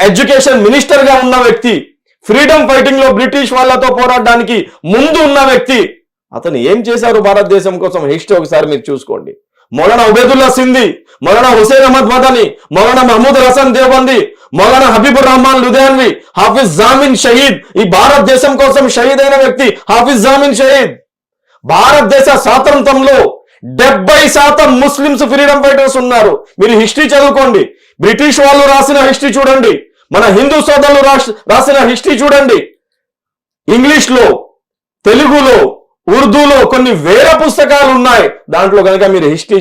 Education minister గా ఉన్న వ్యక్తి, ఫ్రీడమ్ ఫైటింగ్ లో బ్రిటిష్ వాళ్ళతో పోరాడడానికి ముందు ఉన్న వ్యక్తి, అతను ఏం చేశారు భారతదేశం కోసం హిస్టరీ ఒకసారి మీరు చూసుకోండి. మౌలానా ఉబేదుల్లా సింధీ, మౌలానా హుసేన్ అహ్మద్ మదనీ, మౌలానా మహమూద్ హసన్ దేవబంది, మౌలానా హబీబుర్ రహమాన్ లుధియాన్వి, హాఫిజ్ జామిన్ షహీద్, ఈ భారతదేశం కోసం షహీద్ అయిన వ్యక్తి హాఫిజ్ జామిన్ షహీద్. భారతదేశ స్వాతంత్రంలో 70% ముస్లిమ్స్ ఫ్రీడమ్ ఫైటర్స్ ఉన్నారు. మీరు హిస్టరీ చదువుకోండి, బ్రిటిష్ వాళ్ళు రాసిన హిస్టరీ చూడండి, మన హిందూ సోదరులు రాసిన హిస్టరీ చూడండి. ఇంగ్లీష్ లో, తెలుగులో, ఉర్దూలో కొన్ని వేల పుస్తకాలు ఉన్నాయి. దాంట్లో కనుక మీరు హిస్టరీ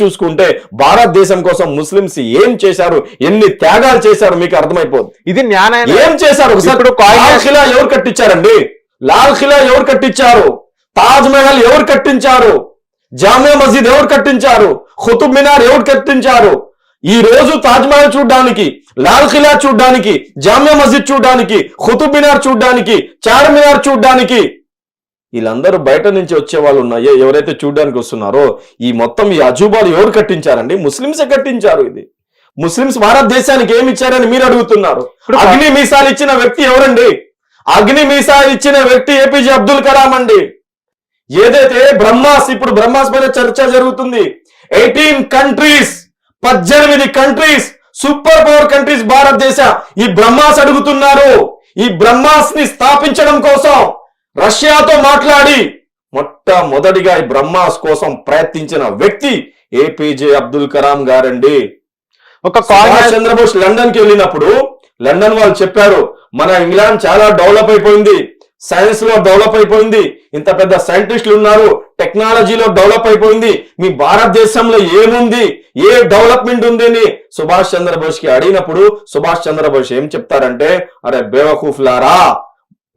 చూసుకుంటే భారతదేశం కోసం ముస్లిమ్స్ ఏం చేశారు, ఎన్ని త్యాగాలు చేశారు మీకు అర్థమైపోతుంది. ఇది న్యాయం. ఏం చేశారు? లాల్ ఖిలా ఎవరు కట్టించారండి? లాల్ ఖిలా ఎవరు కట్టించారు? తాజ్ మహల్ ఎవరు కట్టించారు? జామియా మస్జిద్ ఎవరు కట్టించారు? ఖుతుబ్ మినార్ ఎవరు కట్టించారు? ఈ రోజు తాజ్ మహల్ చూడడానికి, లాల్ ఖిలా చూడడానికి, జామియా మస్జిద్ చూడడానికి, ఖుతుబ్ మినార్ చూడడానికి, చార్మినార్ చూడడానికి వీళ్ళందరూ బయట నుంచి వచ్చే వాళ్ళు ఉన్నాయో, ఎవరైతే చూడడానికి వస్తున్నారో, ఈ మొత్తం ఈ అజూబాలు ఎవరు కట్టించారండి? ముస్లింసే కట్టించారు. ఇది ముస్లింస్ భారతదేశానికి ఏమి ఇచ్చారని మీరు అడుగుతున్నారు. అగ్ని మీసాలు ఇచ్చిన వ్యక్తి ఎవరండి? అగ్ని మీసాలు ఇచ్చిన వ్యక్తి ఏపీజే అబ్దుల్ కలాం అండి. ఏదైతే బ్రహ్మాస్, ఇప్పుడు బ్రహ్మాస్ పైన చర్చ జరుగుతుంది. 18 కంట్రీస్ సూపర్ పవర్ కంట్రీస్ భారతదేశ ఈ బ్రహ్మాస్ అడుగుతున్నారు. ఈ బ్రహ్మాస్ ని స్థాపించడం కోసం రష్యాతో మాట్లాడి మొట్టమొదటిగా ఈ బ్రహ్మాస్ కోసం ప్రయత్నించిన వ్యక్తి ఏపీజే అబ్దుల్ కలాం గారండి. సుభాష్ చంద్రబోస్ లండన్ కి వెళ్ళినప్పుడు లండన్ వాళ్ళు చెప్పారు, మన ఇంగ్లాండ్ చాలా డెవలప్ అయిపోయింది, సైన్స్ లో డెవలప్ అయిపోయింది, ఇంత పెద్ద సైంటిస్టులు ఉన్నారు, టెక్నాలజీలో డెవలప్ అయిపోయింది, మీ భారతదేశంలో ఏముంది, ఏ డెవలప్మెంట్ ఉంది అని సుభాష్ చంద్రబోస్ కి అడిగినప్పుడు సుభాష్ చంద్రబోస్ ఏం చెప్తారంటే, అరే బేవకూఫ్లారా,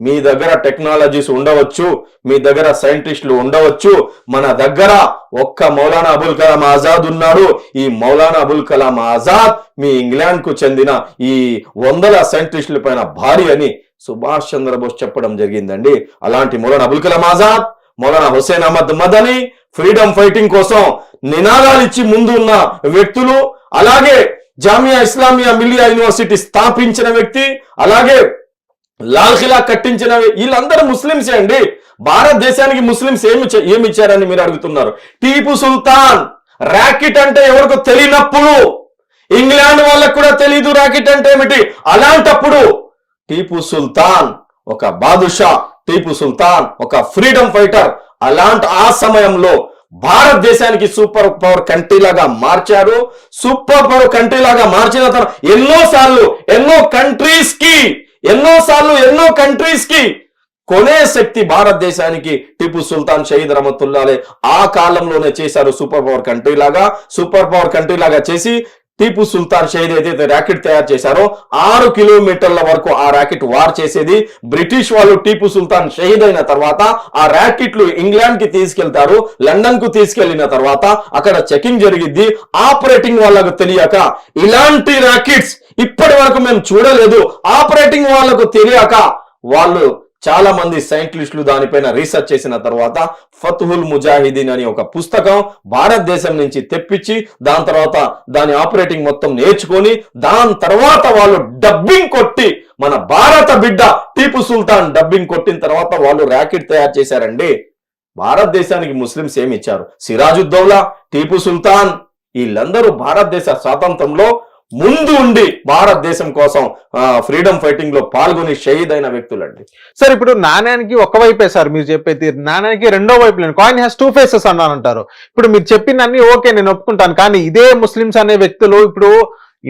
మీ దగ్గర టెక్నాలజీస్ ఉండవచ్చు, మీ దగ్గర సైంటిస్టులు ఉండవచ్చు, మన దగ్గర ఒక్క మౌలానా అబుల్ కలాం ఆజాద్ ఉన్నాడు. ఈ మౌలానా అబుల్ కలాం ఆజాద్ మీ ఇంగ్లాండ్ కు చెందిన ఈ 100 సైంటిస్టుల పైన భారీ అని సుభాష్ చంద్రబోస్ చెప్పడం జరిగిందండి. అలాంటి మౌలానా అబుల్ కలాం ఆజాద్, మౌలానా హుసేన్ అహ్మద్ మదనీ ఫ్రీడమ్ ఫైటింగ్ కోసం నినాదాలు ఇచ్చి ముందు ఉన్న వ్యక్తులు, అలాగే జామియా ఇస్లామియా మిలియా యూనివర్సిటీ స్థాపించిన వ్యక్తి, అలాగే లాల్ ఖిలా కట్టించిన వీళ్ళందరూ ముస్లింసే అండి. భారతదేశానికి ముస్లింస్ ఏమి ఇచ్చారని మీరు అడుగుతున్నారు. టీపు సుల్తాన్ ర్యాకెట్ అంటే ఎవరికి తెలియనప్పుడు, ఇంగ్లాండ్ వాళ్ళకు కూడా తెలీదు ర్యాకెట్ అంటే ఏమిటి. అలాంటప్పుడు టీపు సుల్తాన్ ఒక బాదుషా, టీపు సుల్తాన్ ఒక ఫ్రీడమ్ ఫైటర్. అలాంటి ఆ సమయంలో భారతదేశానికి సూపర్ పవర్ కంట్రీ లాగా మార్చారు. సూపర్ పవర్ కంట్రీ లాగా మార్చిన తర్వాత ఎన్నో కంట్రీస్ కి కొనే శక్తి భారతదేశానికి టిపు సుల్తాన్ షహీద్ రహమతుల్లాహ్ ఆ కాలంలోనే చేశారు. సూపర్ పవర్ కంట్రీ లాగా చేసి టీపు సుల్తాన్ షహీద్ ఏదైతే ర్యాకెట్ తయారు చేశారో 6 కిలోమీటర్ల వరకు ఆ ర్యాకెట్ వార్ చేసేది. బ్రిటిష్ వాళ్ళు టీపు సుల్తాన్ షహీద్ అయిన తర్వాత ఆ ర్యాకెట్లు ఇంగ్లాండ్ కి తీసుకెళ్తారు. లండన్ కు తీసుకెళ్లిన తర్వాత అక్కడ చెకింగ్ జరిగిద్ది. ఆపరేటింగ్ వాళ్ళకు తెలియక, ఇలాంటి ర్యాకెట్స్ ఇప్పటి వరకు మేము చూడలేదు, ఆపరేటింగ్ వాళ్ళకు తెలియక వాళ్ళు చాలా మంది సైంటిస్టులు దానిపైన రీసెర్చ్ చేసిన తర్వాత ఫతుహుల్ ముజాహిదీన్ అని ఒక పుస్తకం భారతదేశం నుంచి తెప్పించి దాని తర్వాత దాని ఆపరేటింగ్ మొత్తం నేర్చుకొని దాని తర్వాత వాళ్ళు డబ్బింగ్ కొట్టి మన భారత బిడ్డ టీపు సుల్తాన్ డబ్బింగ్ కొట్టిన తర్వాత వాళ్ళు ర్యాకెట్ తయారు చేశారండి. భారతదేశానికి ముస్లింస్ ఏమి ఇచ్చారు? సిరాజుద్దౌలా, టీపు సుల్తాన్ వీళ్ళందరూ భారతదేశ స్వాతంత్రంలో ముందు ఉండి భారతదేశం కోసం ఫ్రీడమ్ ఫైటింగ్ లో పాల్గొని షహీద్ అయిన వ్యక్తులండి. సార్ ఇప్పుడు నాణ్యానికి ఒక వైపే సార్ మీరు చెప్పేది, నాణ్యానికి రెండో వైపు లేని కాయిన్ హ్యాస్ 2 ఫేసెస్ అన్నారంటారు. ఇప్పుడు మీరు చెప్పిందన్నీ ఓకే, నేను ఒప్పుకుంటాను. కానీ ఇదే ముస్లిమ్స్ అనే వ్యక్తులు ఇప్పుడు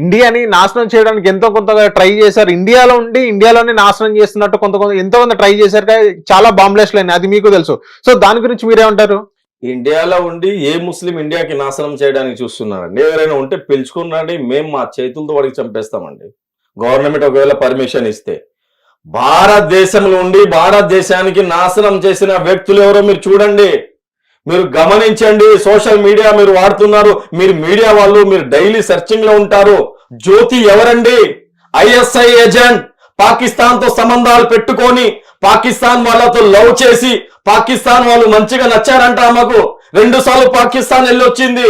ఇండియాని నాశనం చేయడానికి ఎంతో కొంతగా ట్రై చేశారు. ఇండియాలో ఉండి ఇండియాలోనే నాశనం చేస్తున్నట్టు ఎంతో కొంత ట్రై చేశారు. చాలా బాంబ్లాస్ట్లు అయినాయి, అది మీకు తెలుసు. సో దాని గురించి మీరేమంటారు? ఇండియాలో ఉండి ఏ ముస్లిం ఇండియాకి నాశనం చేయడానికి చూస్తున్నారండి? ఎవరైనా ఉంటే పిలుచుకున్నాండి, మేము మా చేతులతో వాడికి చంపేస్తామండి గవర్నమెంట్ ఒకవేళ పర్మిషన్ ఇస్తే. భారతదేశంలో ఉండి భారతదేశానికి నాశనం చేసిన వ్యక్తులు ఎవరో మీరు చూడండి, మీరు గమనించండి. సోషల్ మీడియా మీరు వాడుతున్నారు, మీరు మీడియా వాళ్ళు, మీరు డైలీ సెర్చింగ్ లో ఉంటారు. జ్యోతి ఎవరండి? ISI agent. పాకిస్తాన్ తో సంబంధాలు పెట్టుకొని పాకిస్తాన్ వాళ్ళతో లవ్ చేసి పాకిస్తాన్ వాళ్ళు మంచిగా నచ్చారంట ఆమెకు. 2 సార్లు పాకిస్తాన్ వెళ్ళొచ్చింది.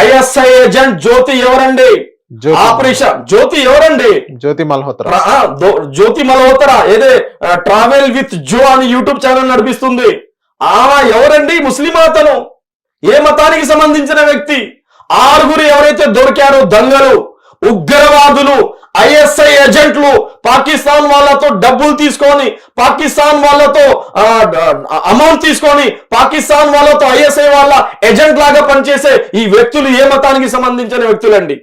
ISI ఏజెంట్ జ్యోతి ఎవరండి? ఆపరేషన్ జ్యోతి ఎవరండి? జ్యోతి మల్హోత్రా. జ్యోతి మల్హోత్రా ఏదే ట్రావెల్ విత్ జో అని యూట్యూబ్ ఛానల్ నడిపిస్తుంది. ఎవరండి? ముస్లిం అతను. ఏ మతానికి సంబంధించిన వ్యక్తి? 6 ఎవరైతే దొరికారో దొంగలు, ఉగ్రవాదులు, ఐఎస్ఐ ఏజెంట్లు, పాకిస్తాన్ వాళ్ళతో డబ్బులు తీసుకొని, పాకిస్తాన్ వాళ్ళతో అమౌంట్ తీసుకొని, పాకిస్తాన్ వాళ్ళతో ఐఎస్ఐ వాళ్ళ ఏజెంట్ లాగా పనిచేసే ఈ వ్యక్తులు ఏ మతానికి సంబంధించిన వ్యక్తులండి?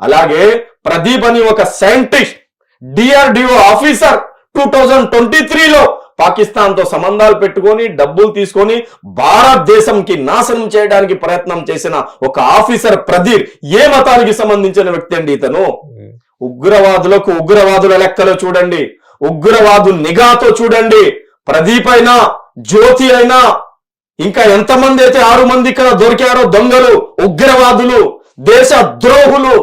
అలాగే ప్రదీప్ అని ఒక సైంటిస్ట్, డిఆర్డిఓ ఆఫీసర్ 2023లో పాకిస్తాన్ తో సంబంధాలు పెట్టుకొని డబ్బులు తీసుకొని భారతదేశంకి నాశనం చేయడానికి ప్రయత్నం చేసిన ఒక ఆఫీసర్ ప్రదీప్ ఏ మతానికి సంబంధించిన వ్యక్తి అండి ఇతను? ఉగ్రవాదులకు ఉగ్రవాదుల లెక్కలో చూడండి, ఉగ్రవాదు నిఘాతో చూడండి. ప్రదీప్ అయినా, జ్యోతి అయినా, ఇంకా ఎంతమంది అయితే 6 మంది ఇక్కడ దొరికారో దొంగలు, ఉగ్రవాదులు, దేశ ద్రోహులు,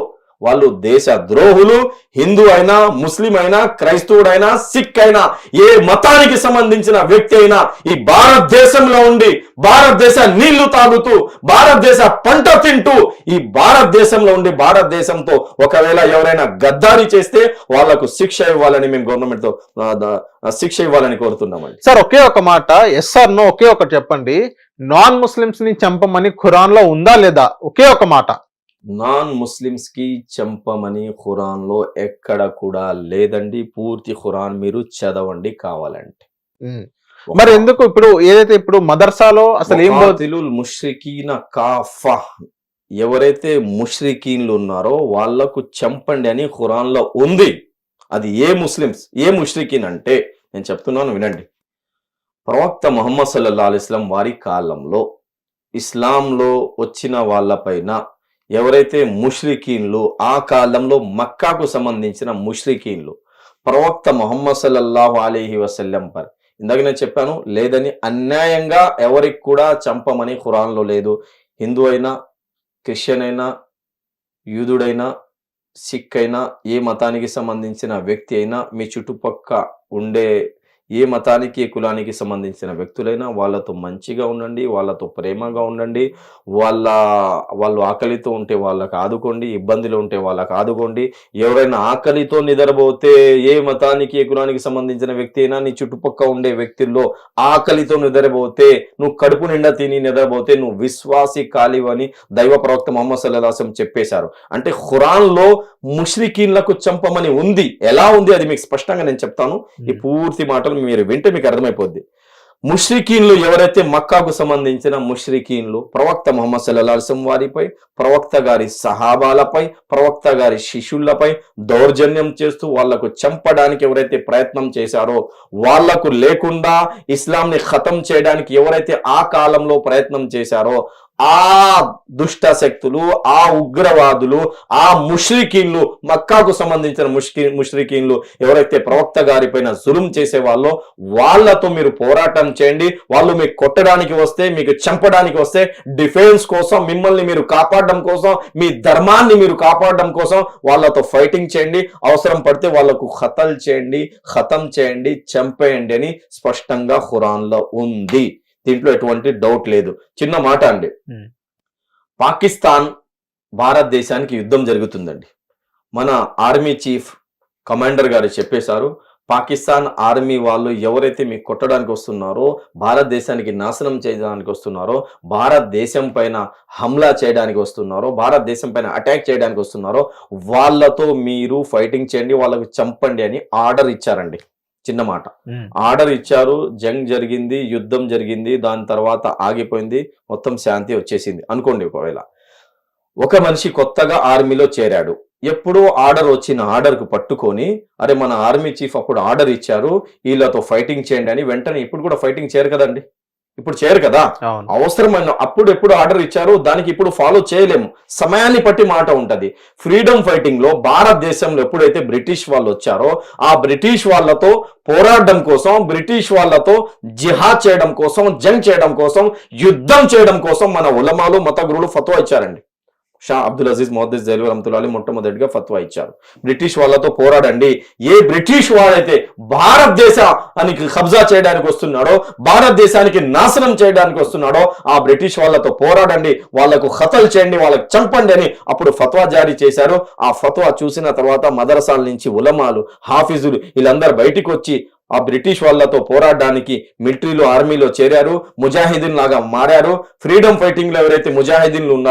వాళ్ళు దేశ ద్రోహులు. హిందూ అయినా, ముస్లిం అయినా, క్రైస్తవుడైనా, సిక్ అయినా, ఏ మతానికి సంబంధించిన వ్యక్తి అయినా ఈ భారతదేశంలో ఉండి భారతదేశ నీళ్లు తాగుతూ, భారతదేశ పంట తింటూ, ఈ భారతదేశంలో ఉండి భారతదేశంతో ఒకవేళ ఎవరైనా గద్దారి చేస్తే వాళ్లకు శిక్ష ఇవ్వాలని మేము గవర్నమెంట్ తో శిక్ష ఇవ్వాలని కోరుతున్నామండి. సార్ ఒకే ఒక మాట, ఎస్ ఆర్ నో, ఒకే ఒకటి చెప్పండి. నాన్ ముస్లిమ్స్ ని చంపమని ఖురాన్ లో ఉందా లేదా? ఒకే ఒక మాట. నాన్ ముస్లిమ్స్ కి చంపమని ఖురాన్ లో ఎక్కడ కూడా లేదండి. పూర్తి ఖురాన్ మీరు చదవండి కావాలంటే. మరి ఎందుకు ఇప్పుడు ఏదైతే ఇప్పుడు మదర్సాలో అసలు ఏం ముష్రికీన కాఫా, ఎవరైతే ముష్రికీన్లు ఉన్నారో వాళ్లకు చంపండి అని ఖురాన్ లో ఉంది. అది ఏ ముస్లిమ్స్, ఏ ముష్రికీన్ అంటే నేను చెప్తున్నాను వినండి. ప్రవక్త ముహమ్మద్ సల్లల్లాహు అలైహి వసల్లం వారి కాలంలో ఇస్లాంలో వచ్చిన వాళ్ళపైన ఎవరైతే ముష్రికీన్లు, ఆ కాలంలో మక్కాకు సంబంధించిన ముష్రికీన్లు ప్రవక్త ముహమ్మద్ సల్లల్లాహు అలైహి వసల్లం పర్, ఇందాక నేను చెప్పాను లేదని, అన్యాయంగా ఎవరికి కూడా చంపమని ఖురాన్లో లేదు. హిందూ అయినా, క్రిస్టియన్ అయినా, యూదుడైనా, సిక్ అయినా, ఏ మతానికి సంబంధించిన వ్యక్తి అయినా, మీ చుట్టుపక్క ఉండే ఏ మతానికి, ఏ కులానికి సంబంధించిన వ్యక్తులైనా వాళ్ళతో మంచిగా ఉండండి, వాళ్ళతో ప్రేమగా ఉండండి. వాళ్ళు ఆకలితో ఉంటే వాళ్ళకి ఆదుకోండి, ఇబ్బందులు ఉంటే వాళ్ళకి ఆదుకోండి. ఎవరైనా ఆకలితో నిద్రపోతే, ఏ మతానికి, ఏ కులానికి సంబంధించిన వ్యక్తి అయినా నీ చుట్టుపక్క ఉండే వ్యక్తుల్లో ఆకలితో నిద్రపోతే, నువ్వు కడుపు నిండా తిని నిద్రపోతే నువ్వు విశ్వాసి కాలివని దైవ ప్రవక్త ముహమ్మద్ సల్లల్లాహు అలైహి వసల్లం చెప్పేశారు. అంటే ఖురాన్ లో ముష్రికీన్లకు చంపమని ఉంది. ఎలా ఉంది అది మీకు స్పష్టంగా నేను చెప్తాను. ఈ పూర్తి మాటలు మీరు వింటే మీకు అర్థమైపోద్ది. ముష్రికీన్లు ఎవరైతే మక్కాకు సంబంధించిన ముష్రికీన్లు ప్రవక్త ముహమ్మద్ సల్లల్లాహు అలైహి వసల్లం వారిపై, ప్రవక్త గారి సహాబాలపై, ప్రవక్త గారి శిష్యులపై దౌర్జన్యం చేస్తూ వాళ్లకు చంపడానికి ఎవరైతే ప్రయత్నం చేశారో, వాళ్లకు లేకుండా ఇస్లాంని ఖతం చేయడానికి ఎవరైతే ఆ కాలంలో ప్రయత్నం చేశారో, ఆ దుష్ట శక్తులు, ఆ ఉగ్రవాదులు, ఆ ముష్రికీన్లు, మక్కాకు సంబంధించిన ముష్రికీన్లు ఎవరైతే ప్రవక్త గారి పైన జులుం చేసే వాళ్ళో వాళ్ళతో మీరు పోరాటం చేయండి. వాళ్ళు మీకు కొట్టడానికి వస్తే, మీకు చంపడానికి వస్తే, డిఫెన్స్ కోసం, మిమ్మల్ని మీరు కాపాడడం కోసం, మీ ధర్మాన్ని మీరు కాపాడడం కోసం వాళ్ళతో ఫైటింగ్ చేయండి. అవసరం పడితే వాళ్ళకు ఖతం చేయండి, చంపేయండి అని స్పష్టంగా ఖురాన్ లో ఉంది. దీంట్లో ఎటువంటి డౌట్ లేదు. చిన్న మాట అండి, పాకిస్తాన్ భారతదేశానికి యుద్ధం జరుగుతుందండి. మన ఆర్మీ చీఫ్ కమాండర్ గారు చెప్పేశారు, పాకిస్తాన్ ఆర్మీ వాళ్ళు ఎవరైతే మీకు కొట్టడానికి వస్తున్నారో, భారతదేశానికి నాశనం చేయడానికి వస్తున్నారో, భారతదేశం పైన హమ్లా చేయడానికి వస్తున్నారో, భారతదేశం పైన అటాక్ చేయడానికి వస్తున్నారో వాళ్ళతో మీరు ఫైటింగ్ చేయండి, వాళ్ళకు చంపండి అని ఆర్డర్ ఇచ్చారండి. చిన్న మాట, ఆర్డర్ ఇచ్చారు, జంగ్ జరిగింది, యుద్ధం జరిగింది, దాని తర్వాత ఆగిపోయింది, మొత్తం శాంతి వచ్చేసింది అనుకోండి. ఒకవేళ ఒక మనిషి కొత్తగా ఆర్మీలో చేరాడు, ఎప్పుడో ఆర్డర్ వచ్చిన ఆర్డర్కు పట్టుకొని, అరే మన ఆర్మీ చీఫ్ అప్పుడు ఆర్డర్ ఇచ్చారు వీళ్ళతో ఫైటింగ్ చేయండి అని, వెంటనే ఇప్పుడు కూడా ఫైటింగ్ చేయరు కదండి. ఇప్పుడు చేయరు కదా. అవసరమైన అప్పుడు ఎప్పుడు ఆర్డర్ ఇచ్చారు దానికి ఇప్పుడు ఫాలో చేయలేము, సమయాన్ని బట్టి మాట ఉంటది. ఫ్రీడమ్ ఫైటింగ్ లో భారతదేశంలో ఎప్పుడైతే బ్రిటిష్ వాళ్ళు వచ్చారో, ఆ బ్రిటిష్ వాళ్ళతో పోరాడడం కోసం, బ్రిటిష్ వాళ్ళతో జిహాద్ చేయడం కోసం, జంగ్ చేయడం కోసం, యుద్ధం చేయడం కోసం మన ఉలమాలు, మత గురువులు ఫత్వా ఇచ్చారండి. షా అబ్దుల్ అజీజ్ మొహద్దీస్ దెహ్లవీ రహమతుల్లాహి మొట్టమొదటిగా ఫత్వా ఇచ్చారు. బ్రిటిష్ వాళ్ళతో పోరాడండి. ఏ బ్రిటిష్ వాడైతే భారతదేశానికి కబ్జా చేయడానికి వస్తున్నాడో, భారతదేశానికి నాశనం చేయడానికి వస్తున్నాడో ఆ బ్రిటిష్ వాళ్ళతో పోరాడండి, వాళ్లకు ఖతల్ చేయండి, వాళ్ళకి చంపండి అని అప్పుడు ఫత్వా జారీ చేశారు. ఆ ఫత్వా చూసిన తర్వాత మదరసాల నుంచి ఉలమాలు, హాఫిజులు వీళ్ళందరూ బయటికి వచ్చి ఆ బ్రిటిష్ వాళ్ళతో పోరాడడానికి మిలిటరీలో, ఆర్మీలో చేరారు, ముజాహిదీన్ లాగా మారారు. ఫ్రీడమ్ ఫైటింగ్ లో ఎవరైతే ముజాహిదీన్లు ఉన్నారో